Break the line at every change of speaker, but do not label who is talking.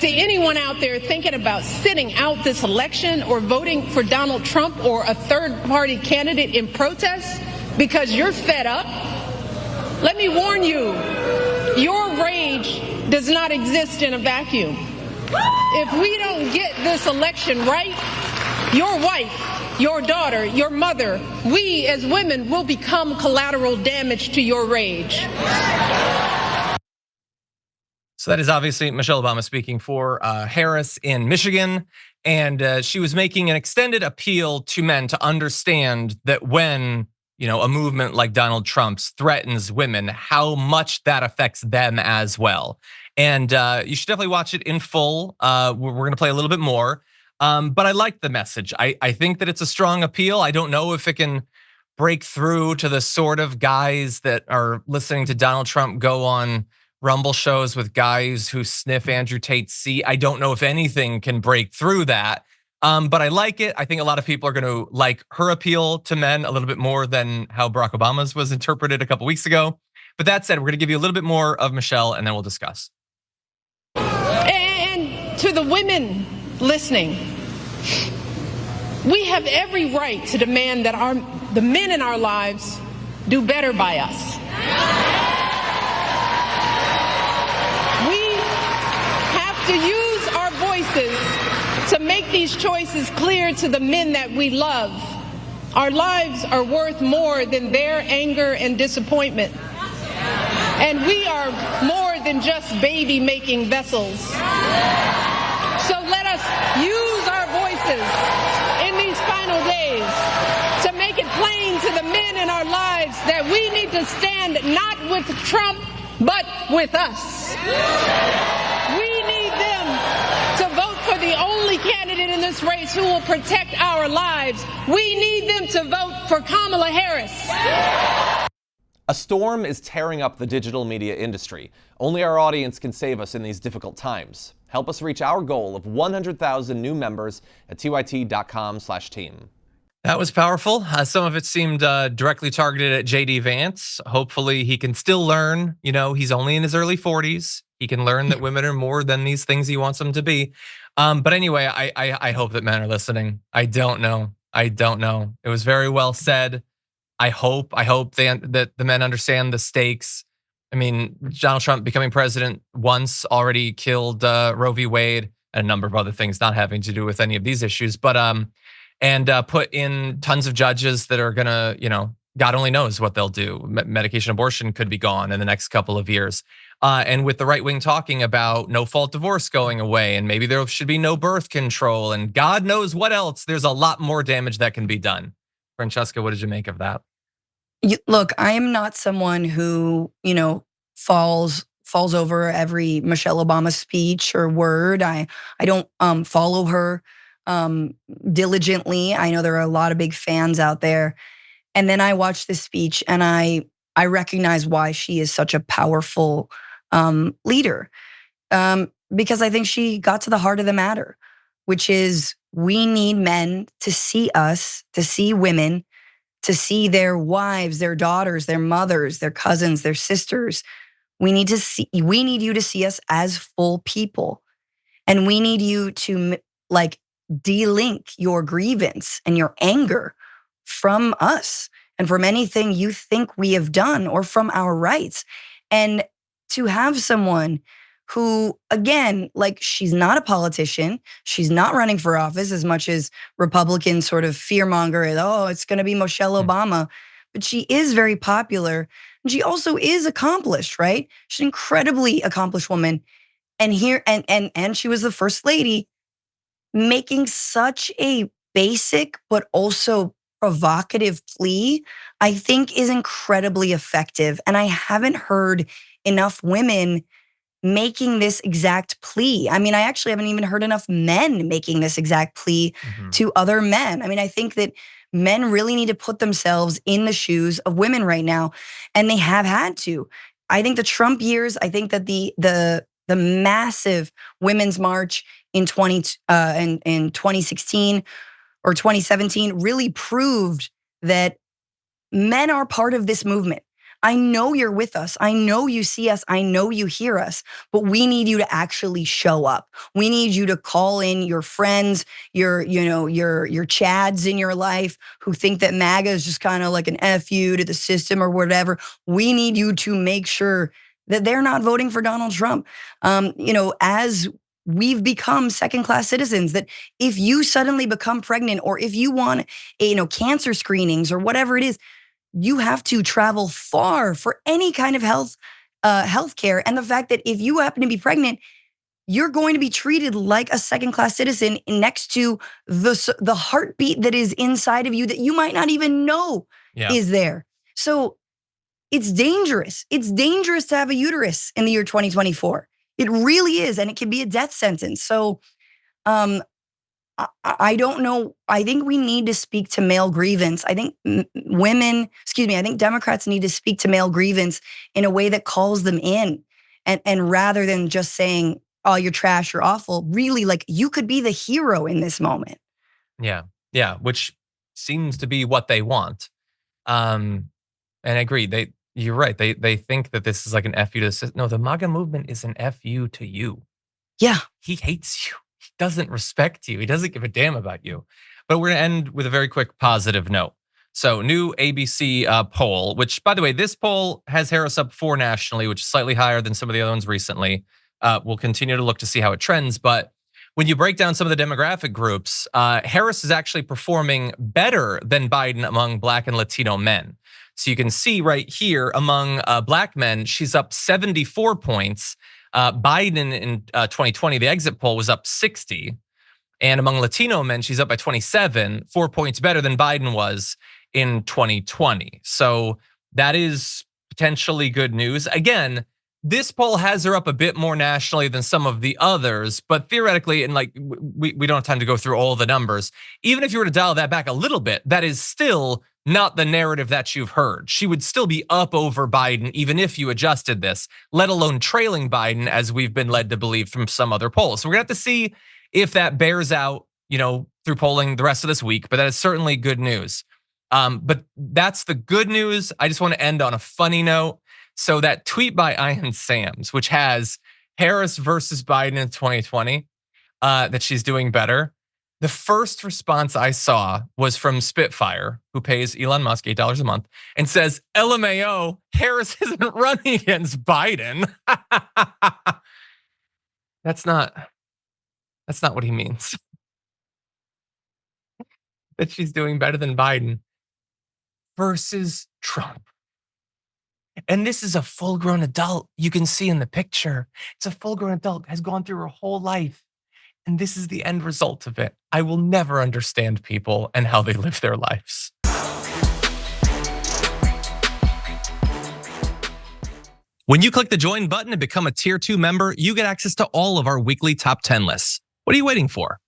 See anyone out there thinking about sitting out this election or voting for Donald Trump or a third-party candidate in protest because you're fed up? Let me warn you, your rage does not exist in a vacuum. If we don't get this election right, your wife, your daughter, your mother, we as women will become collateral damage to your rage.
So that is obviously Michelle Obama speaking for Harris in Michigan. And she was making an extended appeal to men to understand that when, a movement like Donald Trump's threatens women, how much that affects them as well. And you should definitely watch it in full. We're going to play a little bit more. But I like the message. I think that it's a strong appeal. I don't know if it can break through to the sort of guys that are listening to Donald Trump go on Rumble shows with guys who sniff Andrew Tate's seat. I don't know if anything can break through that. But I like it. I think a lot of people are going to like her appeal to men a little bit more than how Barack Obama's was interpreted a couple weeks ago. But that said, we're going to give you a little bit more of Michelle and then we'll discuss.
And to the women listening, we have every right to demand that the men in our lives do better by us. We have to use our voices to make these choices clear to the men that we love. Our lives are worth more than their anger and disappointment. And we are more than just baby-making vessels. So let us use our voices in these final days to make it plain to the men in our lives that we need to stand not with Trump, but with us. We need them to vote for the only candidate in this race who will protect our lives. We need them to vote for Kamala Harris.
A storm is tearing up the digital media industry. Only our audience can save us in these difficult times. Help us reach our goal of 100,000 new members at tyt.com/team.
That was powerful. Some of it seemed directly targeted at JD Vance. Hopefully he can still learn, he's only in his early 40s. He can learn that women are more than these things he wants them to be. But anyway, I hope that men are listening. I don't know. It was very well said. I hope that the men understand the stakes. I mean, Donald Trump becoming president once already killed Roe v. Wade and a number of other things not having to do with any of these issues. But and put in tons of judges that are gonna, God only knows what they'll do. Medication abortion could be gone in the next couple of years. And with the right wing talking about no fault divorce going away, and maybe there should be no birth control, and God knows what else, there's a lot more damage that can be done. Francesca, what did you make of that?
Look, I am not someone who, falls over every Michelle Obama speech or word. I don't follow her diligently. I know there are a lot of big fans out there. And then I watch this speech and I recognize why she is such a powerful leader. Because I think she got to the heart of the matter, which is we need men to see us, to see women, to see their wives, their daughters, their mothers, their cousins, their sisters. We need you to see us as full people. And we need you to de-link your grievance and your anger from us and from anything you think we have done or from our rights. And to have someone who, again, she's not a politician. She's not running for office as much as Republicans sort of fearmonger it. Oh, it's going to be Michelle Obama. But she is very popular. And she also is accomplished, right? She's an incredibly accomplished woman. And she was the first lady, making such a basic but also provocative plea, I think is incredibly effective. And I haven't heard enough women making this exact plea. I mean, I actually haven't even heard enough men making this exact plea to other men. I mean, I think that men really need to put themselves in the shoes of women right now, and they have had to. I think the Trump years, I think that the massive women's march in 2016 or 2017 really proved that men are part of this movement. I know you're with us. I know you see us. I know you hear us, but we need you to actually show up. We need you to call in your friends, your chads in your life who think that MAGA is just kind of like an FU to the system or whatever. We need you to make sure that they're not voting for Donald Trump. As we've become second-class citizens, that if you suddenly become pregnant or if you want, cancer screenings or whatever it is, you have to travel far for any kind of health care. And the fact that if you happen to be pregnant, you're going to be treated like a second-class citizen next to the heartbeat that is inside of you that you might not even know is there. So it's dangerous. It's dangerous to have a uterus in the year 2024. It really is, and it can be a death sentence. So I don't know. I think we need to speak to male grievance. I think I think Democrats need to speak to male grievance in a way that calls them in. And rather than just saying, oh, you're trash, you're awful, really, like, you could be the hero in this moment.
Yeah, which seems to be what they want. And I agree. You're right. They think that this is like an FU to the system. No, the MAGA movement is an FU to you.
Yeah.
He hates you. He doesn't respect you. He doesn't give a damn about you. But we're going to end with a very quick positive note. So, new ABC poll, which, by the way, this poll has Harris up 4 nationally, which is slightly higher than some of the other ones recently. We'll continue to look to see how it trends. But when you break down some of the demographic groups, Harris is actually performing better than Biden among Black and Latino men. So you can see right here among Black men, she's up 74 points. Biden in 2020, the exit poll was up 60. And among Latino men, she's up by 27, 4 points better than Biden was in 2020. So that is potentially good news. Again, this poll has her up a bit more nationally than some of the others, but theoretically, and like we don't have time to go through all the numbers, even if you were to dial that back a little bit, that is still not the narrative that you've heard. She would still be up over Biden, even if you adjusted this, let alone trailing Biden, as we've been led to believe from some other polls. So we're gonna have to see if that bears out, through polling the rest of this week, but that is certainly good news. But that's the good news. I just want to end on a funny note. So that tweet by Ian Sams, which has Harris versus Biden in 2020, that she's doing better. The first response I saw was from Spitfire, who pays Elon Musk $8 a month, and says, LMAO, Harris isn't running against Biden. That's not what he means. That she's doing better than Biden versus Trump. And this is a full-grown adult. You can see in the picture. It's a full-grown adult, has gone through her whole life. And this is the end result of it. I will never understand people and how they live their lives. When you click the join button and become a tier 2 member, you get access to all of our weekly top 10 lists. What are you waiting for?